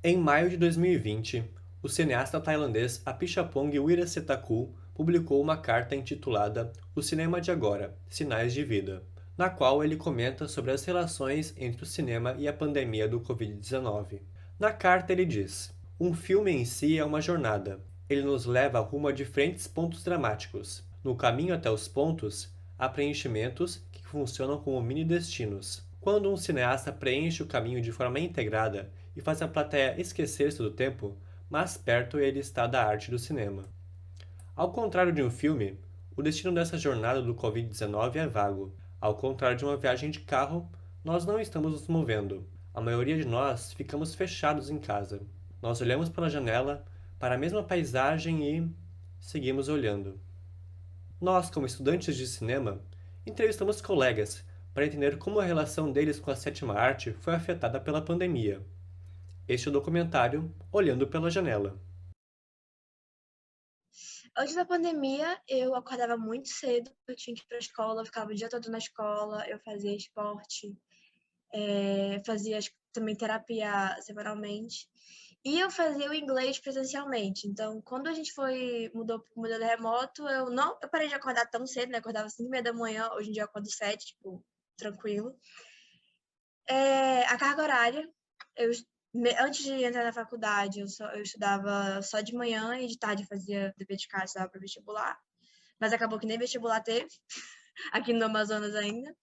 Em maio de 2020, o cineasta tailandês Apichatpong Weerasethakul publicou uma carta intitulada O Cinema de Agora, Sinais de Vida, na qual ele comenta sobre as relações entre o cinema e a pandemia do Covid-19. Na carta ele diz: Um filme em si é uma jornada. Ele nos leva rumo a diferentes pontos dramáticos. No caminho até os pontos, há preenchimentos que funcionam como mini-destinos. Quando um cineasta preenche o caminho de forma integrada e faz a plateia esquecer-se do tempo, mais perto ele está da arte do cinema. Ao contrário de um filme, o destino dessa jornada do Covid-19 é vago. Ao contrário de uma viagem de carro, nós não estamos nos movendo. A maioria de nós ficamos fechados em casa. Nós olhamos pela janela, para a mesma paisagem e seguimos olhando. Nós, como estudantes de cinema, entrevistamos colegas para entender como a relação deles com a sétima arte foi afetada pela pandemia. Este é o documentário Olhando pela Janela. Antes da pandemia, eu acordava muito cedo, eu tinha que ir pra escola, eu ficava o dia todo na escola, eu fazia esporte, fazia também terapia semanalmente. E eu fazia o inglês presencialmente. Então, quando a gente mudou pro modelo remoto, eu parei de acordar tão cedo, né? Acordava 5h30 da manhã, hoje em dia eu acordo 7, tipo, tranquilo. A carga horária, eu, antes de entrar na faculdade, eu estudava só de manhã e de tarde eu fazia dever de casa, estudava para vestibular. Mas acabou que nem vestibular teve, aqui no Amazonas ainda.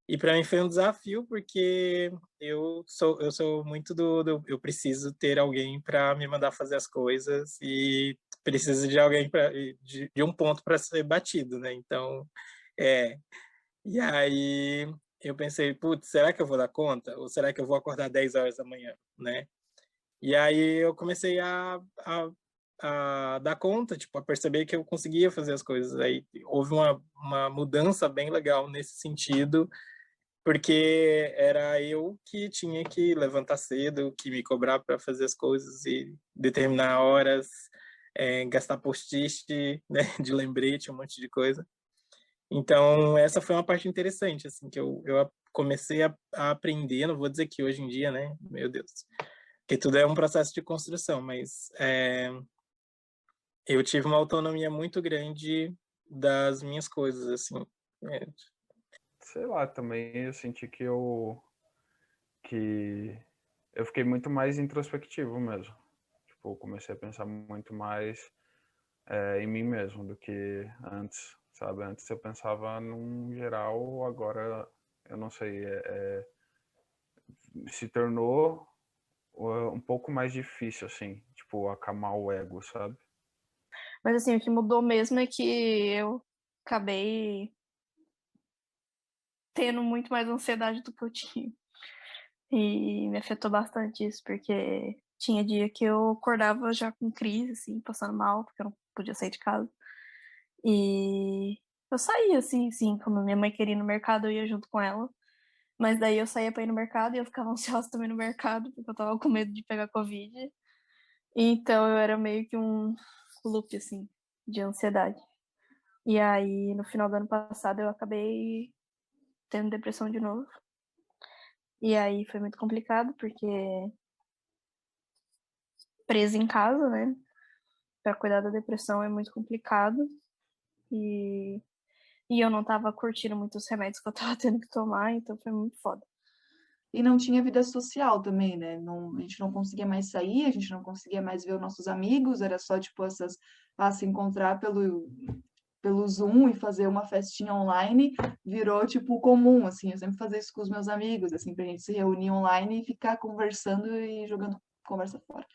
E para mim foi um desafio, porque eu sou muito eu preciso ter alguém para me mandar fazer as coisas e preciso de alguém de um ponto para ser batido, né? Então, é. E aí eu pensei, putz, será que eu vou dar conta? Ou será que eu vou acordar 10 horas da manhã, né? E aí eu comecei a dar conta, tipo, a perceber que eu conseguia fazer as coisas. Aí houve uma mudança bem legal nesse sentido, porque era eu que tinha que levantar cedo, que me cobrar para fazer as coisas e determinar horas, gastar post-it, né, de lembrete, um monte de coisa. Então, essa foi uma parte interessante, assim, que eu comecei a aprender, não vou dizer que hoje em dia, né, meu Deus, que tudo é um processo de construção, mas eu tive uma autonomia muito grande das minhas coisas, assim. É. Sei lá, também eu senti que eu fiquei muito mais introspectivo mesmo. Tipo, comecei a pensar muito mais em mim mesmo do que antes, sabe? Antes eu pensava num geral, agora eu não sei, se tornou um pouco mais difícil, assim, tipo, acalmar o ego, sabe? Mas assim, o que mudou mesmo é que eu acabei tendo muito mais ansiedade do que eu tinha. E me afetou bastante isso, porque tinha dia que eu acordava já com crise, assim, passando mal, porque eu não podia sair de casa. E eu saía, assim, sim, quando minha mãe queria ir no mercado, eu ia junto com ela. Mas daí eu saía pra ir no mercado e eu ficava ansiosa também no mercado, porque eu tava com medo de pegar Covid. Então eu era meio que um loop, assim, de ansiedade. E aí, no final do ano passado, eu acabei tendo depressão de novo. E aí foi muito complicado, porque presa em casa, né? Pra cuidar da depressão é muito complicado. E, e eu não tava curtindo muito os remédios que eu tava tendo que tomar, então foi muito foda. E não tinha vida social também, né? Não, a gente não conseguia mais sair, a gente não conseguia mais ver os nossos amigos, era só, tipo, se encontrar pelo Zoom e fazer uma festinha online, virou, tipo, comum, assim, eu sempre fazia isso com os meus amigos, assim, pra gente se reunir online e ficar conversando e jogando conversa fora.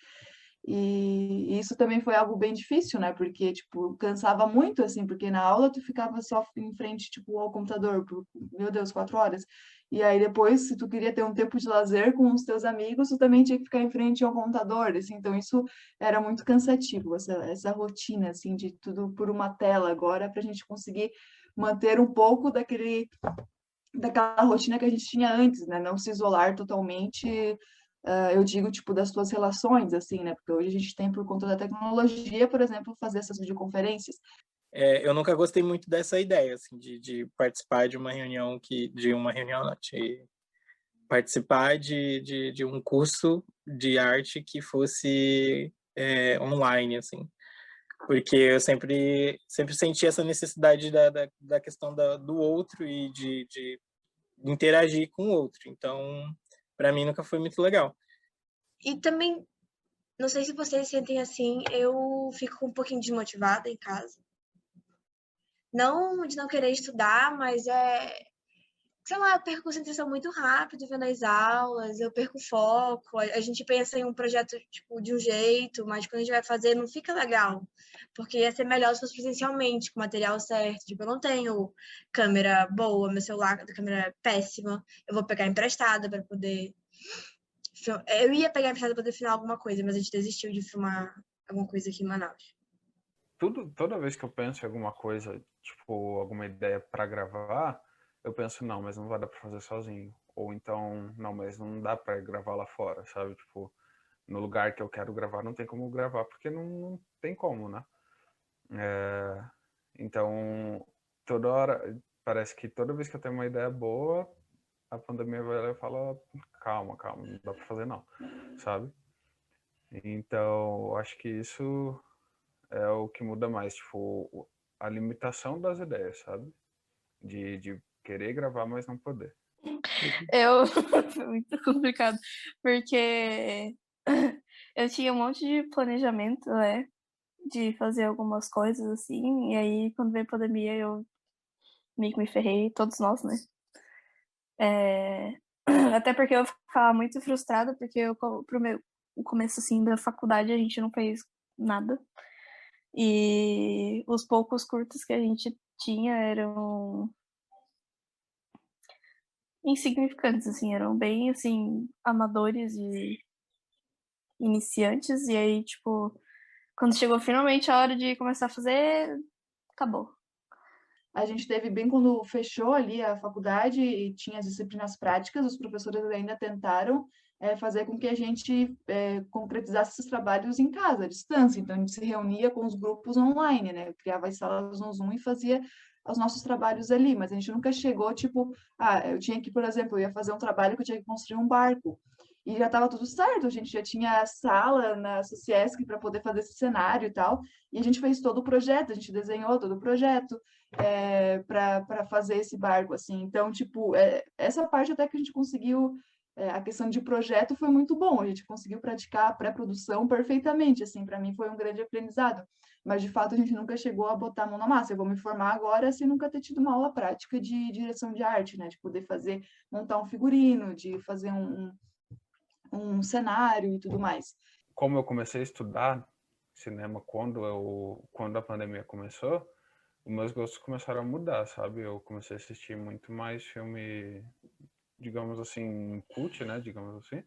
E isso também foi algo bem difícil, né? Porque, tipo, cansava muito, assim, porque na aula tu ficava só em frente, tipo, ao computador por, meu Deus, 4 horas. E aí depois, se tu queria ter um tempo de lazer com os teus amigos, tu também tinha que ficar em frente ao computador, assim. Então isso era muito cansativo, essa rotina, assim, de tudo por uma tela agora, pra gente conseguir manter um pouco daquela rotina que a gente tinha antes, né? Não se isolar totalmente, eu digo, tipo, das suas relações, assim, né? Porque hoje a gente tem, por conta da tecnologia, por exemplo, fazer essas videoconferências. Eu nunca gostei muito dessa ideia, assim, de participar de uma reunião não, participar de um curso de arte que fosse online, assim. Porque eu sempre senti essa necessidade da questão do outro e de interagir com o outro. Então, para mim, nunca foi muito legal. E também, não sei se vocês sentem assim, eu fico um pouquinho desmotivada em casa. Não de não querer estudar, mas sei lá, eu perco concentração muito rápido vendo as aulas, eu perco foco, a gente pensa em um projeto, tipo, de um jeito, mas quando a gente vai fazer não fica legal, porque ia ser melhor se fosse presencialmente, com o material certo, tipo, eu não tenho câmera boa, meu celular, a câmera é péssima, eu vou pegar emprestada para poder... Eu ia pegar emprestada para poder filmar alguma coisa, mas a gente desistiu de filmar alguma coisa aqui em Manaus. Toda vez que eu penso em alguma coisa, tipo, alguma ideia para gravar, eu penso, não, mas não vai dar para fazer sozinho. Ou então, não, mas não dá para gravar lá fora, sabe? Tipo, no lugar que eu quero gravar, não tem como gravar, porque não tem como, né? Então, toda hora, parece que toda vez que eu tenho uma ideia boa, a pandemia vai lá e fala, calma, não dá para fazer não, sabe? Então, eu acho que isso é o que muda mais, tipo, a limitação das ideias, sabe? De querer gravar, mas não poder. Foi muito complicado, porque eu tinha um monte de planejamento, né, de fazer algumas coisas assim, e aí quando veio a pandemia eu meio que me ferrei, todos nós, né? Até porque eu ficava muito frustrada, porque o começo assim da faculdade a gente não fez nada. E os poucos curtos que a gente tinha eram insignificantes, assim, eram bem, assim, amadores e iniciantes. E aí, tipo, quando chegou finalmente a hora de começar a fazer, acabou. A gente teve bem quando fechou ali a faculdade e tinha as disciplinas práticas, os professores ainda tentaram fazer com que a gente concretizasse esses trabalhos em casa, à distância. Então, a gente se reunia com os grupos online, né? Eu criava as salas no Zoom e fazia os nossos trabalhos ali, mas a gente nunca chegou, tipo, eu tinha que, por exemplo, eu ia fazer um trabalho que eu tinha que construir um barco. E já estava tudo certo, a gente já tinha a sala na Sociesc para poder fazer esse cenário e tal. E a gente fez todo o projeto, a gente desenhou todo o projeto para fazer esse barco, assim. Então, tipo, essa parte até que a gente conseguiu, a questão de projeto foi muito bom, a gente conseguiu praticar a pré-produção perfeitamente, assim, para mim foi um grande aprendizado. Mas, de fato, a gente nunca chegou a botar a mão na massa. Eu vou me formar agora sem nunca ter tido uma aula prática de direção de arte, né? De poder montar um figurino, de fazer um cenário e tudo mais. Como eu comecei a estudar cinema quando a pandemia começou, os meus gostos começaram a mudar, sabe? Eu comecei a assistir muito mais filme, digamos assim, cult, né? Digamos assim.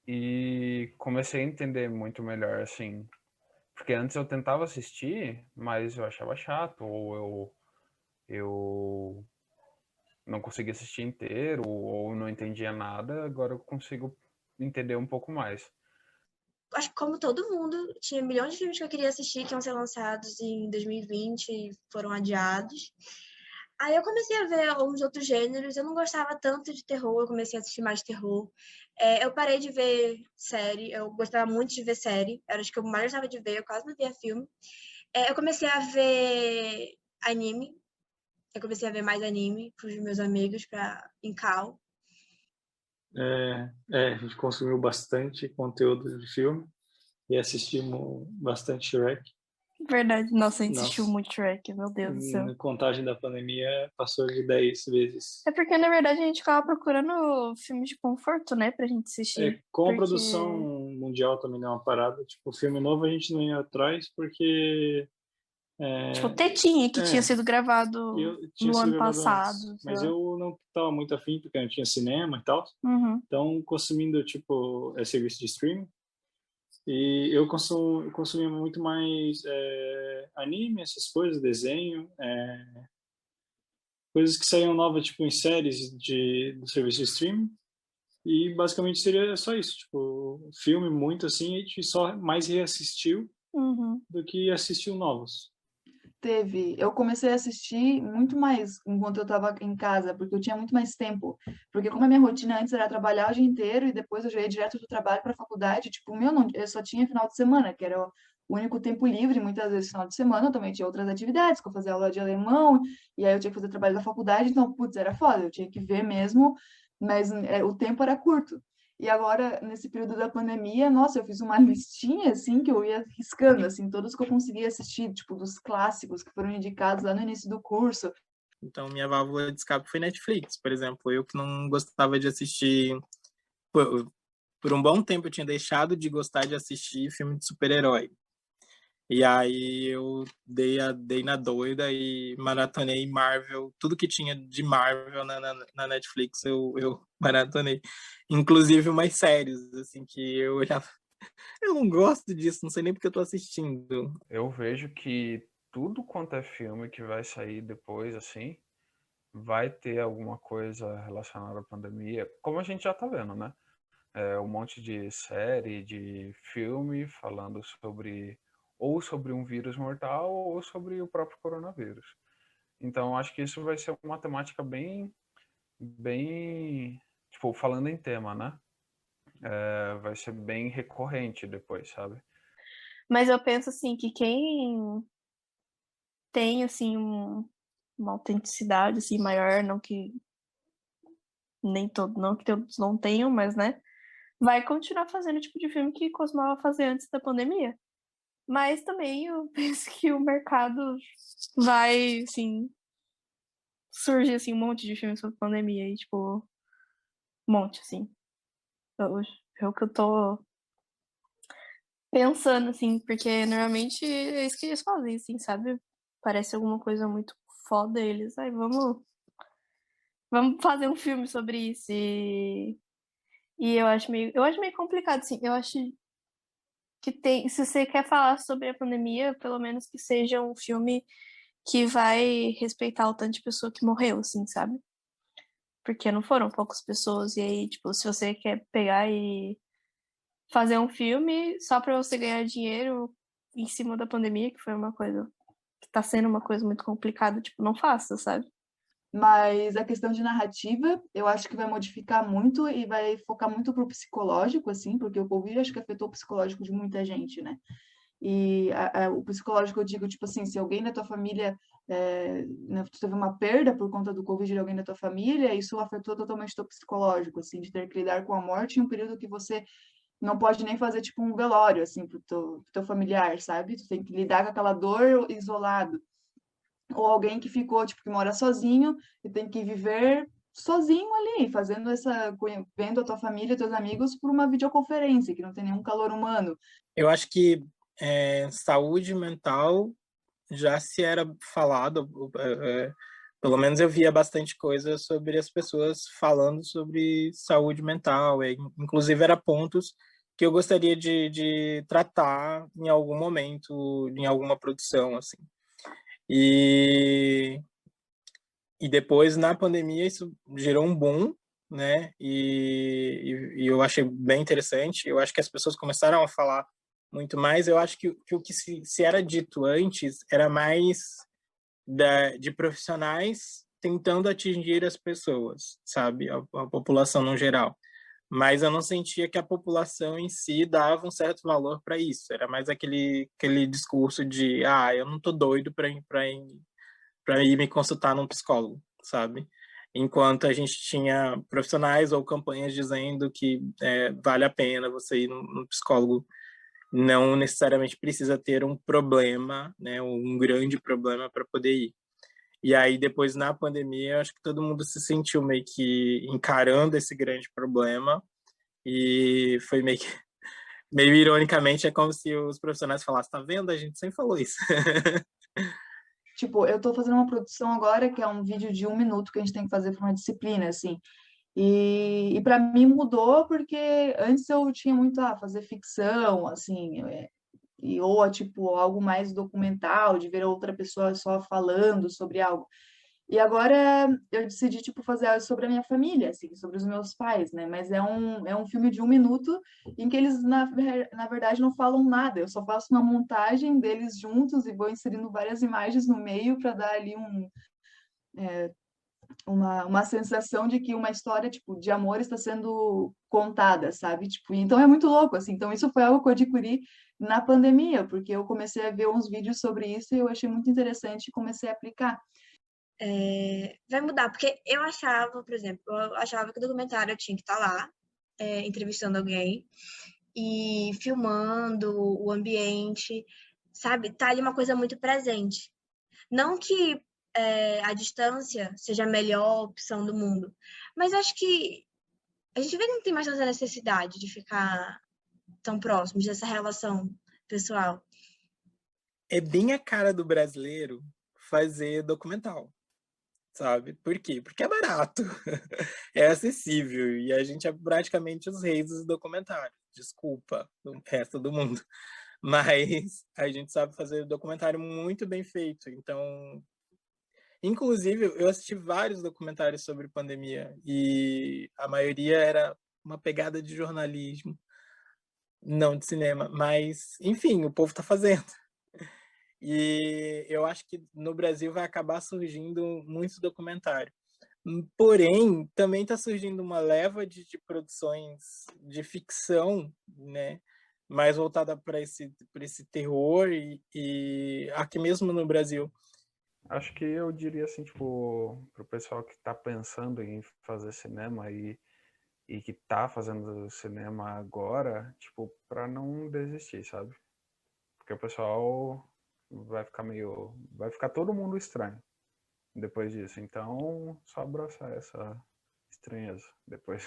E comecei a entender muito melhor, assim. Porque antes eu tentava assistir, mas eu achava chato, ou eu não conseguia assistir inteiro, ou não entendia nada. Agora eu consigo entender um pouco mais. Acho que como todo mundo, tinha milhões de filmes que eu queria assistir que iam ser lançados em 2020 e foram adiados. Aí eu comecei a ver alguns outros gêneros, eu não gostava tanto de terror, eu comecei a assistir mais terror. Eu parei de ver série, eu gostava muito de ver série, era acho que eu mais gostava de ver, eu quase não via filme. Eu comecei a ver anime, eu comecei a ver mais anime com os meus amigos em cal. A gente consumiu bastante conteúdo de filme e assistimos bastante Shrek. Verdade, nossa, a gente assistiu Nossa. muito Shrek, meu Deus do céu. Na contagem da pandemia passou de 10 vezes. É porque, na verdade, a gente ficava procurando filmes de conforto, né, pra gente assistir. Com a porque... produção mundial também deu uma parada. Tipo, filme novo a gente não ia atrás porque... Tipo, Tetinha, que tinha sido gravado no ano passado. Mas eu não estava muito afim, porque não tinha cinema e tal. Uhum. Então, consumindo, tipo, serviço de streaming. E eu consumia muito mais anime, essas coisas, desenho, coisas que saíam novas, tipo, em séries do serviço de streaming. E basicamente seria só isso, tipo, filme muito assim, a gente só mais reassistiu do que assistiu novos. Eu comecei a assistir muito mais enquanto eu estava em casa, porque eu tinha muito mais tempo. Porque como a minha rotina antes era trabalhar o dia inteiro e depois eu já ia direto do trabalho para a faculdade, tipo, o meu não, eu só tinha final de semana, que era o único tempo livre, muitas vezes final de semana eu também tinha outras atividades, que eu fazia aula de alemão, e aí eu tinha que fazer trabalho da faculdade, então, putz, era foda, eu tinha que ver mesmo, mas o tempo era curto. E agora, nesse período da pandemia, nossa, eu fiz uma listinha, assim, que eu ia riscando, assim, todos que eu conseguia assistir, tipo, dos clássicos que foram indicados lá no início do curso. Então, minha válvula de escape foi Netflix, por exemplo. Eu que não gostava de assistir... Por um bom tempo eu tinha deixado de gostar de assistir filme de super-herói. E aí eu dei na doida e maratonei Marvel, tudo que tinha de Marvel na Netflix eu maratonei. Inclusive umas séries, assim, que eu olhava. Eu não gosto disso, não sei nem porque eu tô assistindo. Eu vejo que tudo quanto é filme que vai sair depois, assim, vai ter alguma coisa relacionada à pandemia, como a gente já tá vendo, né? Um monte de série, de filme falando sobre ou sobre um vírus mortal ou sobre o próprio coronavírus. Então, acho que isso vai ser uma temática bem, tipo, falando em tema, né? Vai ser bem recorrente depois, sabe? Mas eu penso assim que quem tem assim uma autenticidade assim maior, não que nem todo, não que todos não tenham, mas né, vai continuar fazendo o tipo de filme que costumava fazer antes da pandemia. Mas também eu penso que o mercado vai, assim, surgir assim um monte de filmes sobre pandemia e tipo, um monte assim. É o que eu tô pensando assim, porque normalmente é isso que eles fazem, assim, sabe? Parece alguma coisa muito foda eles. Aí vamos fazer um filme sobre isso e eu acho meio complicado assim. Eu acho que tem, se você quer falar sobre a pandemia, pelo menos que seja um filme que vai respeitar o tanto de pessoa que morreu, assim, sabe? Porque não foram poucas pessoas, e aí, tipo, se você quer pegar e fazer um filme só pra você ganhar dinheiro em cima da pandemia, que foi uma coisa que tá sendo uma coisa muito complicada, tipo, não faça, sabe? Mas a questão de narrativa, eu acho que vai modificar muito e vai focar muito pro psicológico, assim, porque o Covid acho que afetou o psicológico de muita gente, né? E o psicológico, eu digo, tipo assim, se alguém da tua família, né, tu teve uma perda por conta do Covid de alguém da tua família, isso afetou totalmente o teu psicológico, assim, de ter que lidar com a morte em um período que você não pode nem fazer, tipo, um velório, assim, pro teu familiar, sabe? Tu tem que lidar com aquela dor isolado. Ou alguém que ficou, tipo, que mora sozinho e tem que viver sozinho ali, vendo a tua família, teus amigos por uma videoconferência, que não tem nenhum calor humano. Eu acho que saúde mental já se era falado, pelo menos eu via bastante coisa sobre as pessoas falando sobre saúde mental, inclusive era pontos que eu gostaria de tratar em algum momento, em alguma produção, assim. E, e depois, na pandemia, isso gerou um boom, né? E eu achei bem interessante. Eu acho que as pessoas começaram a falar muito mais. Eu acho que o que se era dito antes era mais de profissionais tentando atingir as pessoas, sabe? A população no geral. Mas eu não sentia que a população em si dava um certo valor para isso. Era mais aquele discurso de, eu não tô doido para ir me consultar num psicólogo, sabe? Enquanto a gente tinha profissionais ou campanhas dizendo que vale a pena você ir no psicólogo, não necessariamente precisa ter um problema, né, um grande problema para poder ir. E aí depois na pandemia, acho que todo mundo se sentiu meio que encarando esse grande problema e foi meio ironicamente é como se os profissionais falassem, tá vendo? A gente sempre falou isso. Tipo, eu tô fazendo uma produção agora que é um vídeo de 1 minuto que a gente tem que fazer para uma disciplina, assim. E para mim mudou porque antes eu tinha muito a fazer ficção, assim, ou tipo algo mais documental, de ver outra pessoa só falando sobre algo. E agora eu decidi, tipo, fazer sobre a minha família, assim, sobre os meus pais, né? Mas é um filme de 1 minuto em que eles, na verdade, não falam nada. Eu só faço uma montagem deles juntos e vou inserindo várias imagens no meio para dar ali uma sensação de que uma história, tipo, de amor está sendo contada, sabe? Tipo, então é muito louco, assim. Então isso foi algo que eu adquiri na pandemia, porque eu comecei a ver uns vídeos sobre isso e eu achei muito interessante e comecei a aplicar. Vai mudar, porque eu achava, por exemplo, eu achava que o documentário eu tinha que estar lá, entrevistando alguém e filmando o ambiente, sabe? Tá ali uma coisa muito presente. Não que a distância seja a melhor opção do mundo, mas acho que a gente vê que não tem mais tanta necessidade de ficar tão próximos dessa relação pessoal. É bem a cara do brasileiro fazer documental, sabe? Por quê? Porque é barato, é acessível e a gente é praticamente os reis dos documentários. Desculpa o resto do mundo, mas a gente sabe fazer documentário muito bem feito. Então, inclusive, eu assisti vários documentários sobre pandemia e a maioria era uma pegada de jornalismo, não de cinema, mas enfim, o povo está fazendo. E eu acho que no Brasil vai acabar surgindo muito documentário. Porém, também está surgindo uma leva de produções de ficção, né? Mais voltada para esse terror e aqui mesmo no Brasil. Acho que eu diria assim, tipo, pro pessoal que tá pensando em fazer cinema e que tá fazendo cinema agora, tipo, pra não desistir, sabe? Porque o pessoal vai ficar todo mundo estranho depois disso. Então, só abraçar essa estranheza depois.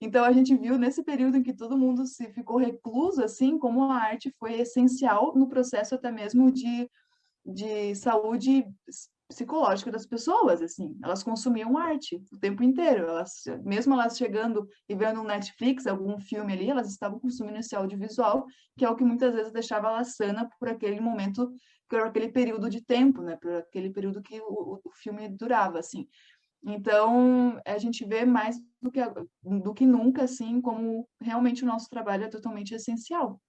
Então a gente viu nesse período em que todo mundo se ficou recluso, assim, como a arte foi essencial no processo até mesmo de saúde psicológica das pessoas, assim. Elas consumiam arte o tempo inteiro. Mesmo elas chegando e vendo um Netflix, algum filme ali, elas estavam consumindo esse audiovisual, que é o que muitas vezes deixava ela sana por aquele momento, por aquele período de tempo, né? Por aquele período que o filme durava, assim. Então, a gente vê mais do que nunca, assim, como realmente o nosso trabalho é totalmente essencial.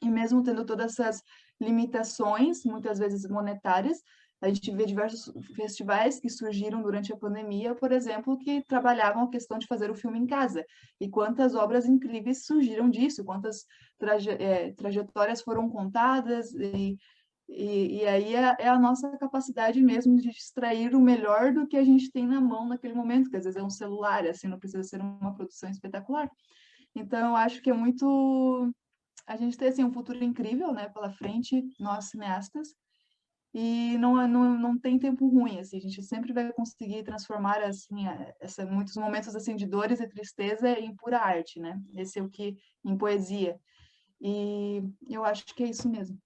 E mesmo tendo todas essas limitações, muitas vezes monetárias, a gente vê diversos festivais que surgiram durante a pandemia, por exemplo, que trabalhavam a questão de fazer o filme em casa. E quantas obras incríveis surgiram disso, quantas trajetórias foram contadas, e aí é a nossa capacidade mesmo de extrair o melhor do que a gente tem na mão naquele momento, que às vezes é um celular, assim, não precisa ser uma produção espetacular. Então, eu acho que é muito... A gente tem, assim, um futuro incrível, né, pela frente, nós cineastas, e não tem tempo ruim, assim, a gente sempre vai conseguir transformar, assim, muitos momentos, assim, de dores e tristeza em pura arte, né? Esse é o que, em poesia. E eu acho que é isso mesmo.